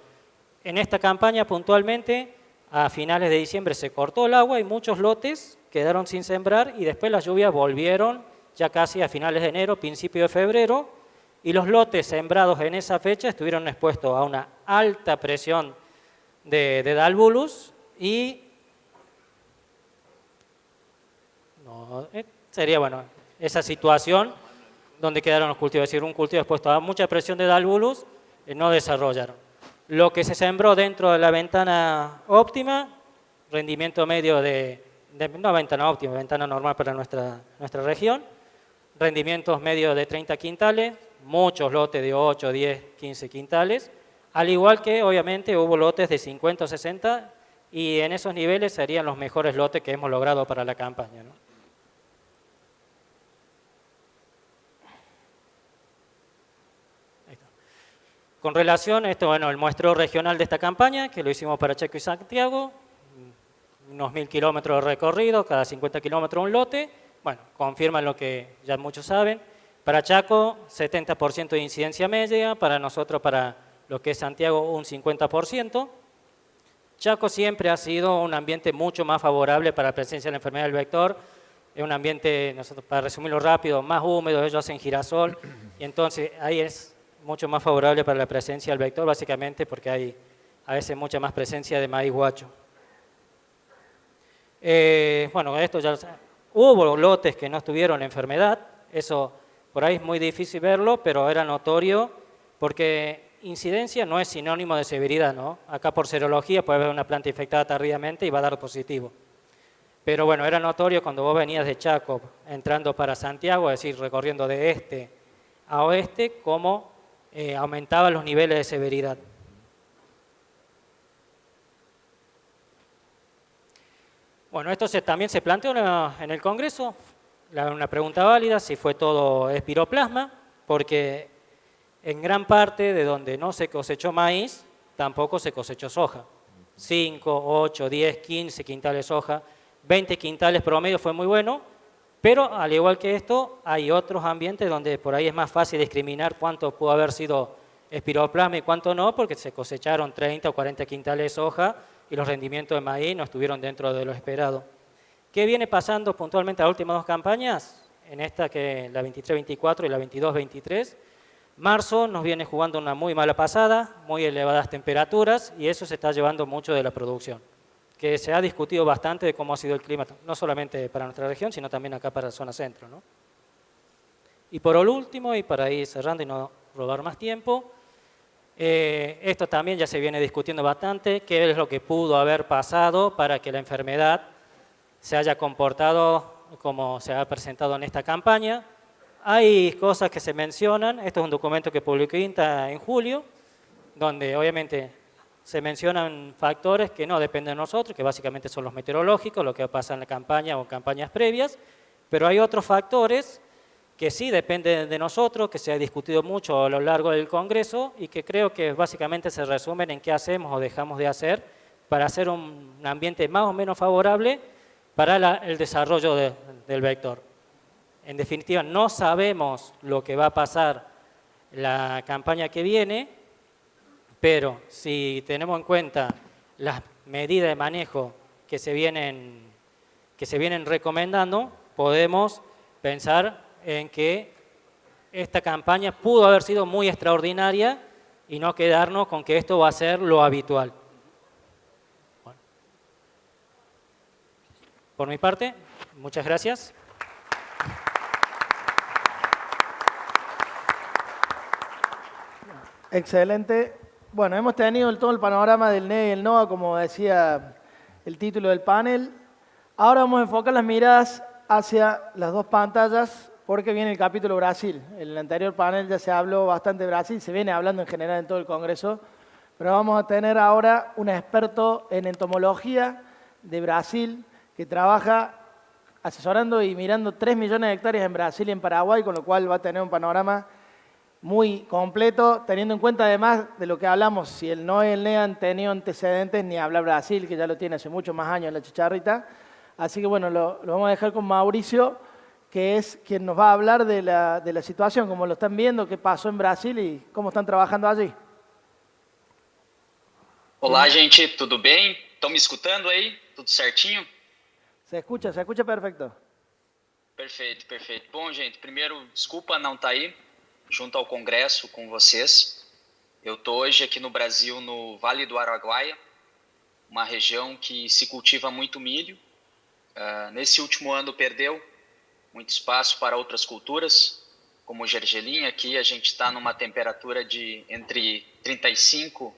En esta campaña puntualmente a finales de diciembre se cortó el agua y muchos lotes quedaron sin sembrar y después las lluvias volvieron ya casi a finales de enero, principio de febrero, y los lotes sembrados en esa fecha estuvieron expuestos a una alta presión de Dalbulus y no, sería bueno esa situación donde quedaron los cultivos, es decir, un cultivo expuesto a mucha presión de Dalbulus, no desarrollaron. Lo que se sembró dentro de la ventana óptima, rendimiento medio no ventana óptima, ventana normal para nuestra región, rendimientos medios de 30 quintales, muchos lotes de 8, 10, 15 quintales, al igual que obviamente hubo lotes de 50 o 60 y en esos niveles serían los mejores lotes que hemos logrado para la campaña, ¿no? Con relación a esto, bueno, el muestreo regional de esta campaña, que lo hicimos para Chaco y Santiago, unos 1000 kilómetros de recorrido, cada 50 kilómetros un lote, bueno, confirman lo que ya muchos saben. Para Chaco, 70% de incidencia media, para nosotros, para lo que es Santiago, un 50%. Chaco siempre ha sido un ambiente mucho más favorable para la presencia de la enfermedad del vector, es un ambiente, nosotros, para resumirlo rápido, más húmedo, ellos hacen girasol, y entonces ahí es mucho más favorable para la presencia del vector, básicamente porque hay a veces mucha más presencia de maíz guacho. Bueno, esto ya hubo lotes que no tuvieron enfermedad, eso por ahí es muy difícil verlo, pero era notorio porque incidencia no es sinónimo de severidad, ¿no? Acá por serología puede haber una planta infectada tardíamente y va a dar positivo. Pero bueno, era notorio cuando vos venías de Chaco entrando para Santiago, es decir, recorriendo de este a oeste, cómo aumentaban los niveles de severidad. Bueno, esto también se planteó en el Congreso, una pregunta válida, si fue todo espiroplasma, porque en gran parte de donde no se cosechó maíz, tampoco se cosechó soja. 5, 8, 10, 15 quintales soja, 20 quintales promedio fue muy bueno, pero al igual que esto, hay otros ambientes donde por ahí es más fácil discriminar cuánto pudo haber sido espiroplasma y cuánto no, porque se cosecharon 30 o 40 quintales de soja y los rendimientos de maíz no estuvieron dentro de lo esperado. ¿Qué viene pasando puntualmente a las últimas dos campañas? En esta, que la 23-24 y la 22-23, marzo nos viene jugando una muy mala pasada, muy elevadas temperaturas, y eso se está llevando mucho de la producción, que se ha discutido bastante de cómo ha sido el clima, no solamente para nuestra región, sino también acá para la zona centro, ¿no? Y por último, y para ir cerrando y no robar más tiempo, esto también ya se viene discutiendo bastante, qué es lo que pudo haber pasado para que la enfermedad se haya comportado como se ha presentado en esta campaña. Hay cosas que se mencionan, esto es un documento que publicó INTA en julio, donde obviamente se mencionan factores que no dependen de nosotros, que básicamente son los meteorológicos, lo que pasa en la campaña o campañas previas, pero hay otros factores que sí dependen de nosotros, que se ha discutido mucho a lo largo del Congreso y que creo que básicamente se resumen en qué hacemos o dejamos de hacer para hacer un ambiente más o menos favorable para el desarrollo del vector. En definitiva, no sabemos lo que va a pasar la campaña que viene, pero si tenemos en cuenta las medidas de manejo que se vienen recomendando, podemos pensar en que esta campaña pudo haber sido muy extraordinaria y no quedarnos con que esto va a ser lo habitual. Bueno. Por mi parte, muchas gracias. Excelente. Bueno, hemos tenido todo el panorama del NEA y el NOA, como decía el título del panel. Ahora vamos a enfocar las miradas hacia las dos pantallas, porque viene el capítulo Brasil. En el anterior panel ya se habló bastante de Brasil, se viene hablando en general en todo el Congreso, pero vamos a tener ahora un experto en entomología de Brasil que trabaja asesorando y mirando 3 millones de hectáreas en Brasil y en Paraguay, con lo cual va a tener un panorama muy completo, teniendo en cuenta además de lo que hablamos, si el NOA y el NEA han tenido antecedentes, ni hablar Brasil, que ya lo tiene hace muchos más años en la chicharrita. Así que bueno, lo vamos a dejar con Mauricio, que es quien nos va a hablar de la situación, como lo están viendo, qué pasó en Brasil y cómo están trabajando allí. Olá, gente, tudo bem? Estão me escutando aí? Tudo certinho? Se escucha perfecto. Perfeito, perfeito. Bom, gente, primeiro, desculpa não estar aí junto ao Congresso com vocês. Eu estou hoje aqui no Brasil, no Vale do Araguaia, uma região que se cultiva muito milho. Nesse último ano perdeu muito espaço para outras culturas, como o gergelim. Aqui a gente está numa temperatura de entre 35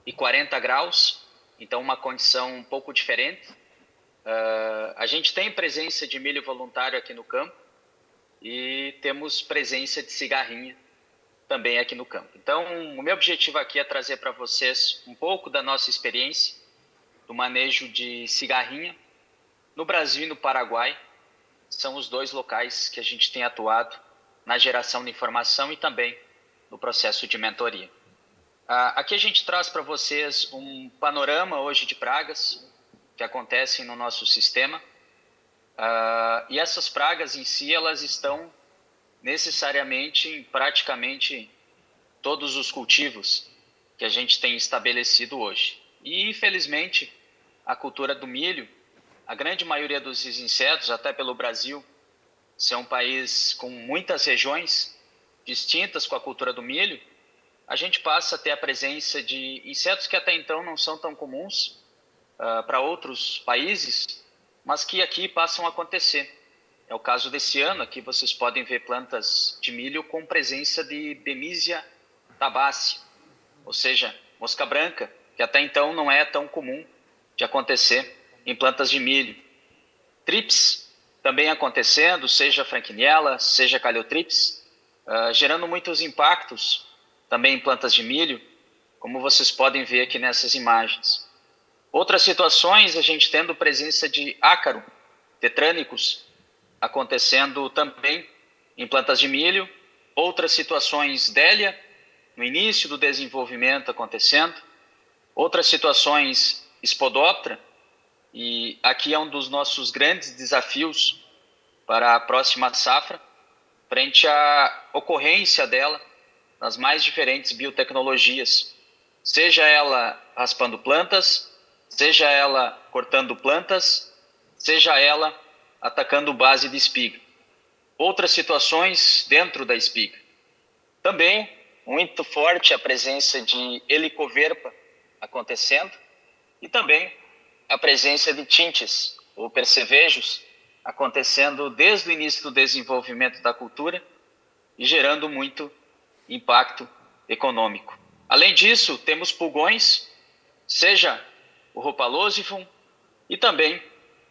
e 40 graus, então uma condição um pouco diferente. A gente tem presença de milho voluntário aqui no campo e temos presença de cigarrinha também aqui no campo. Então, o meu objetivo aqui é trazer para vocês um pouco da nossa experiência do manejo de cigarrinha no Brasil e no Paraguai. São os dois locais que a gente tem atuado na geração de informação e também no processo de mentoria. Aqui a gente traz para vocês um panorama hoje de pragas que acontecem no nosso sistema. E essas pragas em si, elas estão necessariamente em praticamente todos os cultivos que a gente tem estabelecido hoje. E, infelizmente, a cultura do milho, a grande maioria dos insetos, até pelo Brasil, ser um país com muitas regiões distintas com a cultura do milho, a gente passa a ter a presença de insetos que até então não são tão comuns para outros países, mas que aqui passam a acontecer. É o caso desse ano. Aqui vocês podem ver plantas de milho com presença de Bemisia tabaci, ou seja, mosca branca, que até então não é tão comum de acontecer em plantas de milho. Trips também acontecendo, seja Franquinella, seja Caliotrips, gerando muitos impactos também em plantas de milho, como vocês podem ver aqui nessas imagens. Outras situações, a gente tendo presença de ácaro, tetrânicos, acontecendo também em plantas de milho. Outras situações, délia, no início do desenvolvimento acontecendo. Outras situações, Spodoptera, e aqui é um dos nossos grandes desafios para a próxima safra, frente à ocorrência dela nas mais diferentes biotecnologias, seja ela raspando plantas, seja ela cortando plantas, seja ela atacando base de espiga. Outras situações dentro da espiga. Também muito forte a presença de helicoverpa acontecendo e também a presença de tintes ou percevejos acontecendo desde o início do desenvolvimento da cultura e gerando muito impacto econômico. Além disso, temos pulgões, seja o Rhopalosiform e também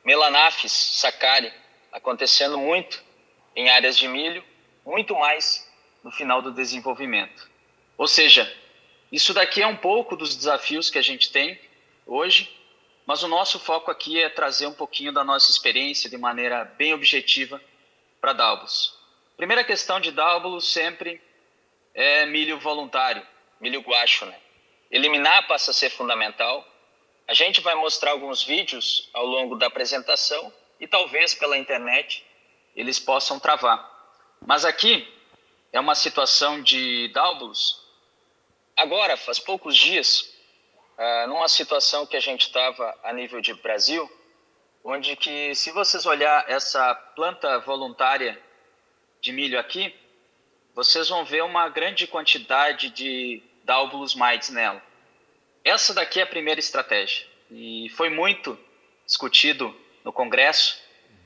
Melanapis saccharia, acontecendo muito em áreas de milho, muito mais no final do desenvolvimento. Ou seja, isso daqui é um pouco dos desafios que a gente tem hoje, mas o nosso foco aqui é trazer um pouquinho da nossa experiência de maneira bem objetiva para Dalbos. Primeira questão de Dalbos sempre é milho voluntário, milho guacho, né? Eliminar passa a ser fundamental. A gente vai mostrar alguns vídeos ao longo da apresentação e talvez pela internet eles possam travar. Mas aqui é uma situação de Dalbos. Agora, faz poucos dias, numa situação que a gente estava a nível de Brasil, onde que, se vocês olhar essa planta voluntária de milho aqui, vocês vão ver uma grande quantidade de Dalbos mites nela. Essa daqui é a primeira estratégia e foi muito discutido no Congresso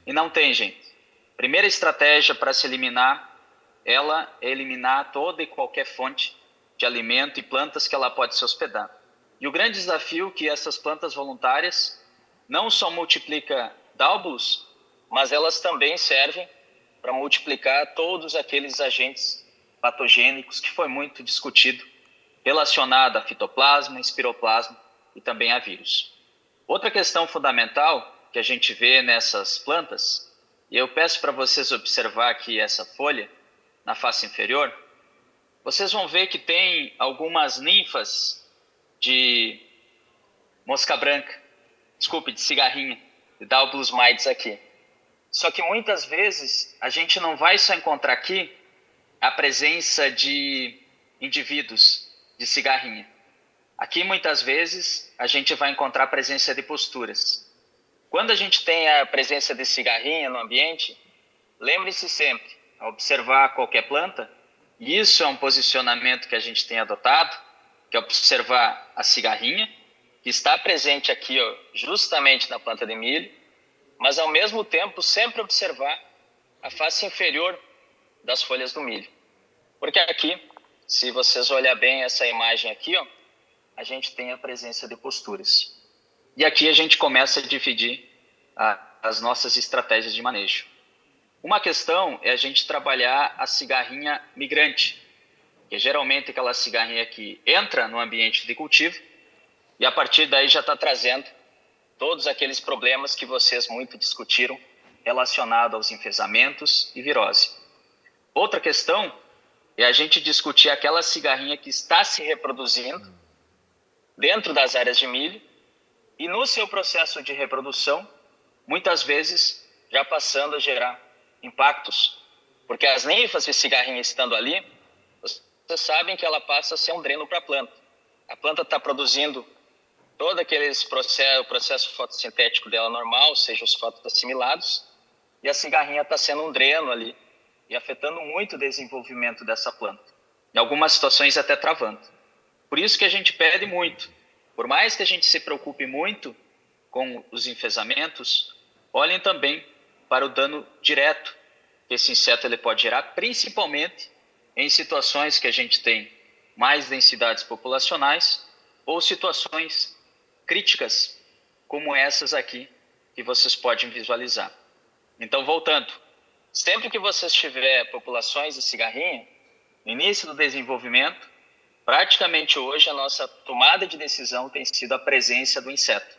e não tem, gente. Primeira estratégia para se eliminar, ela é eliminar toda e qualquer fonte de alimento e plantas que ela pode se hospedar. E o grande desafio é que essas plantas voluntárias não só multiplicam Dalbos, mas elas também servem para multiplicar todos aqueles agentes patogênicos que foi muito discutido, relacionado a fitoplasma, espiroplasma e também a vírus. Outra questão fundamental que a gente vê nessas plantas, e eu peço para vocês observar aqui essa folha na face inferior, vocês vão ver que tem algumas ninfas de mosca branca, de cigarrinha, de Dalbos mites aqui. Só que muitas vezes a gente não vai só encontrar aqui a presença de indivíduos de cigarrinha. Aqui muitas vezes a gente vai encontrar a presença de posturas. Quando a gente tem a presença de cigarrinha no ambiente, lembre-se sempre, ao observar qualquer planta, e isso é um posicionamento que a gente tem adotado, que é observar a cigarrinha, que está presente aqui, ó, justamente na planta de milho, mas ao mesmo tempo sempre observar a face inferior das folhas do milho. Porque aqui, se vocês olharem bem essa imagem aqui, ó, a gente tem a presença de posturas. E aqui a gente começa a dividir as nossas estratégias de manejo. Uma questão é a gente trabalhar a cigarrinha migrante, que é geralmente aquela cigarrinha que entra no ambiente de cultivo e a partir daí já está trazendo todos aqueles problemas que vocês muito discutiram relacionados aos enfesamentos e virose. Outra questão é a gente discutir aquela cigarrinha que está se reproduzindo dentro das áreas de milho e no seu processo de reprodução, muitas vezes já passando a gerar impactos, porque as ninfas de cigarrinha estando ali, vocês sabem que ela passa a ser um dreno para a planta. A planta está produzindo todo aquele processo fotossintético dela normal, ou seja, os fotoassimilados, e a cigarrinha está sendo um dreno ali, e afetando muito o desenvolvimento dessa planta. Em algumas situações até travando. Por isso que a gente pede muito, por mais que a gente se preocupe muito com os enfesamentos, olhem também para o dano direto que esse inseto ele pode gerar, principalmente em situações que a gente tem mais densidades populacionais ou situações críticas como essas aqui que vocês podem visualizar. Então, voltando, sempre que vocês tiverem populações de cigarrinha, no início do desenvolvimento, praticamente hoje a nossa tomada de decisão tem sido a presença do inseto.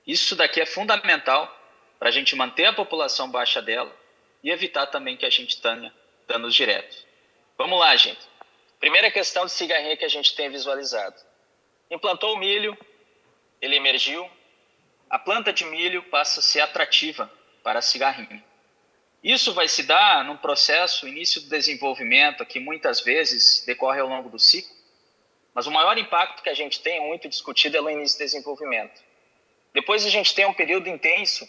Isso daqui é fundamental para a gente manter a população baixa dela e evitar também que a gente tenha danos diretos. Vamos lá, gente. Primeira questão de cigarrinha que a gente tem visualizado. Implantou o milho, ele emergiu, a planta de milho passa a ser atrativa para a cigarrinha. Isso vai se dar num processo, início do desenvolvimento, que muitas vezes decorre ao longo do ciclo, mas o maior impacto que a gente tem, muito discutido, é no início do desenvolvimento. Depois a gente tem um período intenso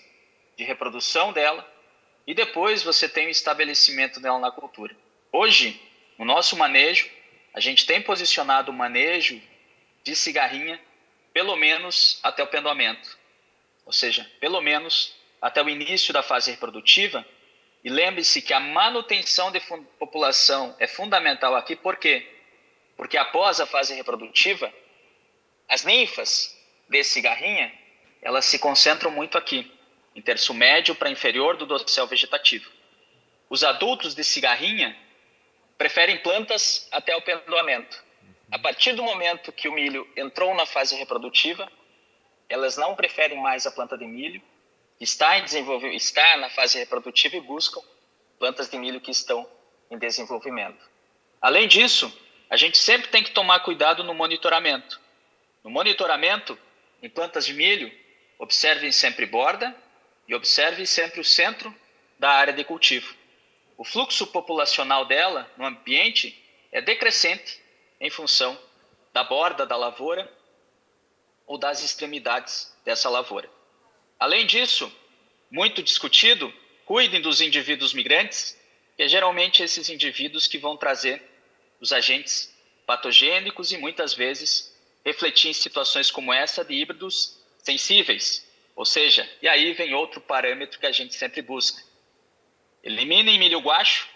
de reprodução dela e depois você tem o estabelecimento dela na cultura. Hoje, no nosso manejo, a gente tem posicionado o manejo de cigarrinha pelo menos até o pendoamento, ou seja, pelo menos até o início da fase reprodutiva. E lembre-se que a manutenção de população é fundamental aqui, por quê? Porque após a fase reprodutiva, as ninfas de cigarrinha, elas se concentram muito aqui, em terço médio para inferior do dossel vegetativo. Os adultos de cigarrinha preferem plantas até o pendoamento. A partir do momento que o milho entrou na fase reprodutiva, elas não preferem mais a planta de milho, está na fase reprodutiva e buscam plantas de milho que estão em desenvolvimento. Além disso, a gente sempre tem que tomar cuidado no monitoramento. No monitoramento, em plantas de milho, observem sempre borda e observem sempre o centro da área de cultivo. O fluxo populacional dela no ambiente é decrescente em função da borda da lavoura ou das extremidades dessa lavoura. Além disso, muito discutido, cuidem dos indivíduos migrantes, que é geralmente esses indivíduos que vão trazer os agentes patogênicos e muitas vezes refletir em situações como essa de híbridos sensíveis. Ou seja, e aí vem outro parâmetro que a gente sempre busca. Eliminem milho guacho,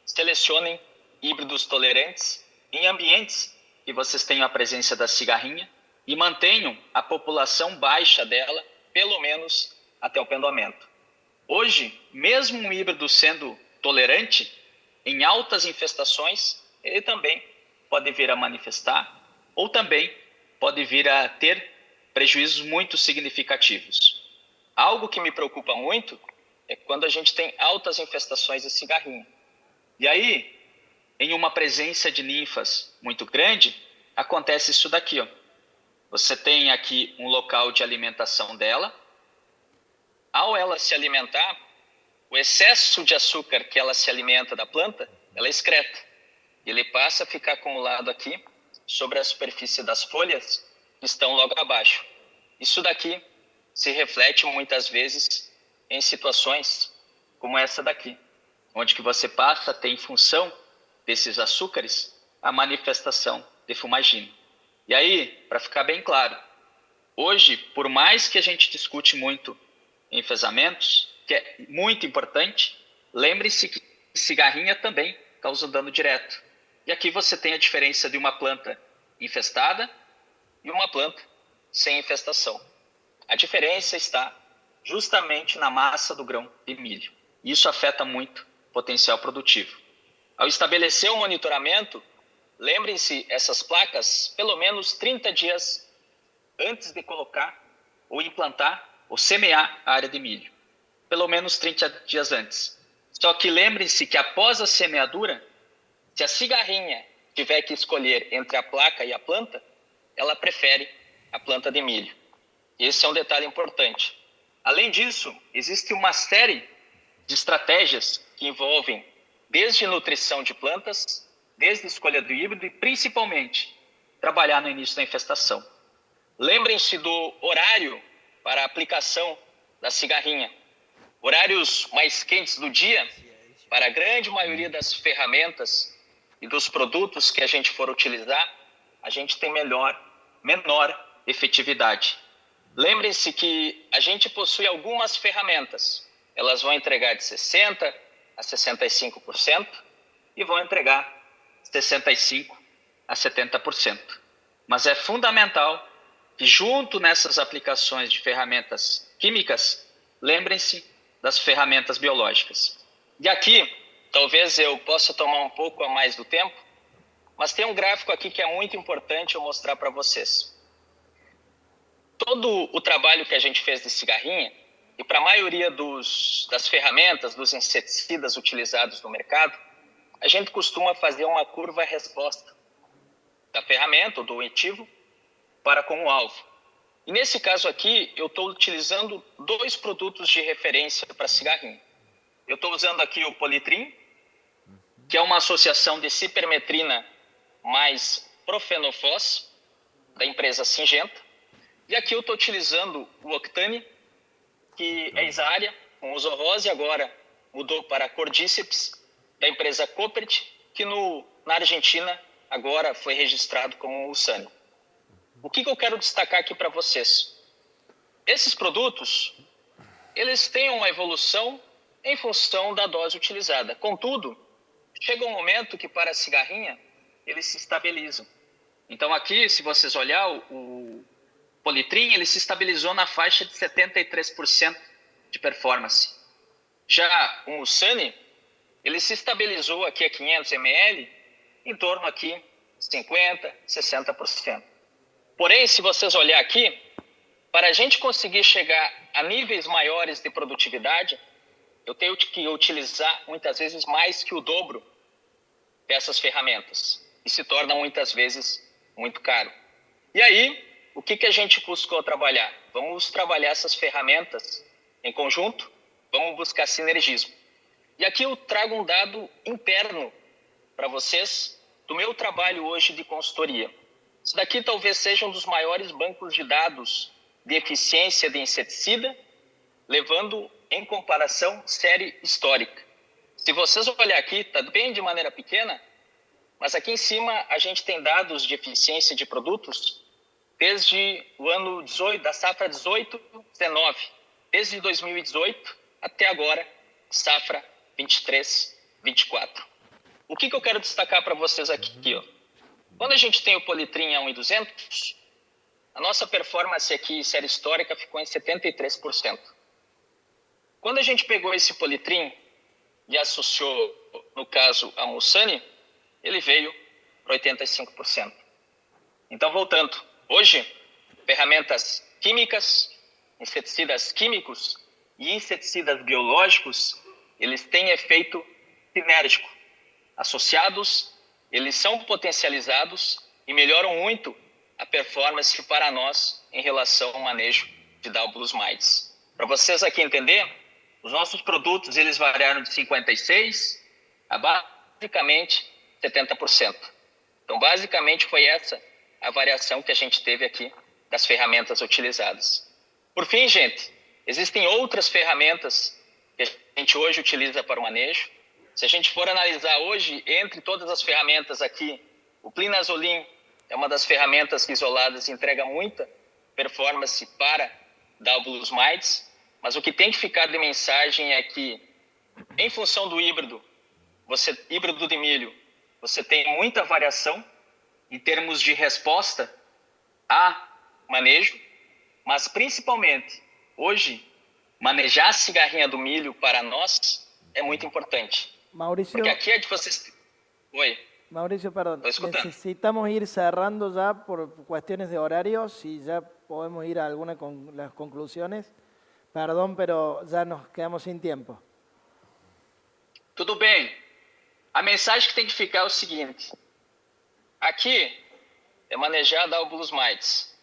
selecionem híbridos tolerantes em ambientes que vocês tenham a presença da cigarrinha e mantenham a população baixa dela, pelo menos até o pendoamento. Hoje, mesmo um híbrido sendo tolerante, em altas infestações, ele também pode vir a manifestar ou também pode vir a ter prejuízos muito significativos. Algo que me preocupa muito é quando a gente tem altas infestações de cigarrinha. E aí, em uma presença de ninfas muito grande, acontece isso daqui, ó. Você tem aqui um local de alimentação dela. Ao ela se alimentar, o excesso de açúcar que ela se alimenta da planta, ela excreta. Ele passa a ficar acumulado aqui sobre a superfície das folhas que estão logo abaixo. Isso daqui se reflete muitas vezes em situações como essa daqui, onde que você passa a ter em função desses açúcares a manifestação de fumagina. E aí, para ficar bem claro, hoje, por mais que a gente discute muito enfesamentos, que é muito importante, lembre-se que cigarrinha também causa dano direto. E aqui você tem a diferença de uma planta infestada e uma planta sem infestação. A diferença está justamente na massa do grão de milho. Isso afeta muito o potencial produtivo. Ao estabelecer o monitoramento, lembrem-se essas placas pelo menos 30 dias antes de colocar ou implantar ou semear a área de milho. Pelo menos 30 dias antes. Só que lembrem-se que após a semeadura, se a cigarrinha tiver que escolher entre a placa e a planta, ela prefere a planta de milho. Esse é um detalhe importante. Além disso, existe uma série de estratégias que envolvem desde nutrição de plantas, desde escolha do híbrido e principalmente trabalhar no início da infestação. Lembrem-se do horário para a aplicação da cigarrinha. Horários mais quentes do dia, para a grande maioria das ferramentas e dos produtos que a gente for utilizar, a gente tem menor efetividade. Lembrem-se que a gente possui algumas ferramentas. Elas vão entregar de 60% a 65% e vão entregar 65% a 70%. Mas é fundamental que junto nessas aplicações de ferramentas químicas, lembrem-se das ferramentas biológicas. E aqui, talvez eu possa tomar um pouco a mais do tempo, mas tem um gráfico aqui que é muito importante eu mostrar para vocês. Todo o trabalho que a gente fez de cigarrinha, e para a maioria das ferramentas, dos inseticidas utilizados no mercado, a gente costuma fazer uma curva-resposta da ferramenta, ou do ativo, para com o alvo. E nesse caso aqui, eu estou utilizando 2 produtos de referência para cigarrinha. Eu estou usando aqui o Politrim, que é uma associação de cipermetrina mais profenofós, da empresa Singenta. E aqui eu estou utilizando o Octane, que é Isária, com usorrose, agora mudou para Cordíceps, da empresa Copert, que na Argentina agora foi registrado como Usane. O que eu quero destacar aqui para vocês? Esses produtos, eles têm uma evolução em função da dose utilizada. Contudo, chega um momento que para a cigarrinha, eles se estabilizam. Então aqui, se vocês olhar, o Politrim, ele se estabilizou na faixa de 73% de performance. Já o Usane, ele se estabilizou aqui a 500 ml em torno aqui 50%, 60%. Porém, se vocês olhar aqui, para a gente conseguir chegar a níveis maiores de produtividade, eu tenho que utilizar muitas vezes mais que o dobro dessas ferramentas. E se torna muitas vezes muito caro. E aí, o que a gente buscou trabalhar? Vamos trabalhar essas ferramentas em conjunto, vamos buscar sinergismo. E aqui eu trago um dado interno para vocês do meu trabalho hoje de consultoria. Isso daqui talvez seja um dos maiores bancos de dados de eficiência de inseticida, levando em comparação série histórica. Se vocês olharem aqui, está bem de maneira pequena, mas aqui em cima a gente tem dados de eficiência de produtos desde o ano 18, da safra 18-19, desde 2018 até agora, safra 23-24. O que eu quero destacar para vocês aqui? Ó? Quando a gente tem o Politrim a 1.200, a nossa performance aqui, série histórica, ficou em 73%. Quando a gente pegou esse Politrim e associou, no caso, a Usane, ele veio para 85%. Então, voltando, hoje, ferramentas químicas, inseticidas químicos e inseticidas biológicos, eles têm efeito sinérgico. Associados, eles são potencializados e melhoram muito a performance para nós em relação ao manejo de Dalbolus mites. Para vocês aqui entender, os nossos produtos eles variaram de 56% a basicamente 70%. Então, basicamente, foi essa a variação que a gente teve aqui das ferramentas utilizadas. Por fim, gente, existem outras ferramentas que a gente hoje utiliza para o manejo. Se a gente for analisar hoje, entre todas as ferramentas aqui, o Plinazolin é uma das ferramentas que isoladas entrega muita performance para dar o Blues Mites, mas o que tem que ficar de mensagem é que, em função do híbrido de milho, você tem muita variação em termos de resposta a manejo, mas principalmente, hoje, manejar a cigarrinha do milho para nós é muito importante. Mauricio, porque aqui é de vocês... Oi. Mauricio, perdón, necesitamos ir cerrando ya por cuestiones de horarios, si ya podemos ir a alguna con las conclusiones. Perdón, pero ya nos quedamos sin tiempo. Tudo bem. A mensagem que tem que ficar é o seguinte. Aqui é manejar dar o Blues Mites.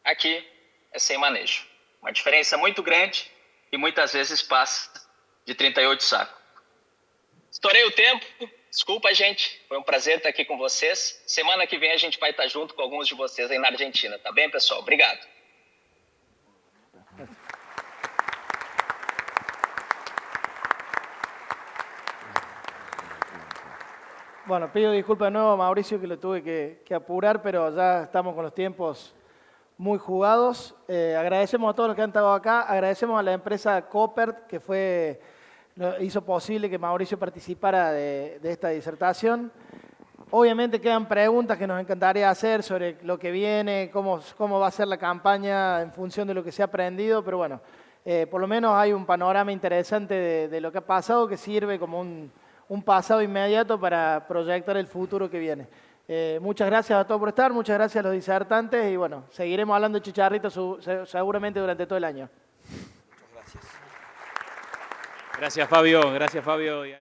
Aqui é sem manejo. Uma diferença muito grande e muitas vezes passa de 38 sacos. Estourei o tempo. Desculpa, gente. Foi um prazer estar aqui com vocês. Semana que vem a gente vai estar junto com alguns de vocês aí na Argentina. Tá bem, pessoal? Obrigado. Bueno, pido disculpas de nuevo a Mauricio que lo tuve que apurar, pero ya estamos con los tiempos muy jugados. Agradecemos a todos los que han estado acá, agradecemos a la empresa Copert que hizo posible que Mauricio participara de esta disertación. Obviamente quedan preguntas que nos encantaría hacer sobre lo que viene, cómo va a ser la campaña en función de lo que se ha aprendido, pero bueno, por lo menos hay un panorama interesante de lo que ha pasado que sirve como un pasado inmediato para proyectar el futuro que viene. Muchas gracias a todos por estar, muchas gracias a los disertantes y bueno, seguiremos hablando de chicharritos seguramente durante todo el año. Gracias, Fabio. Gracias, Fabio.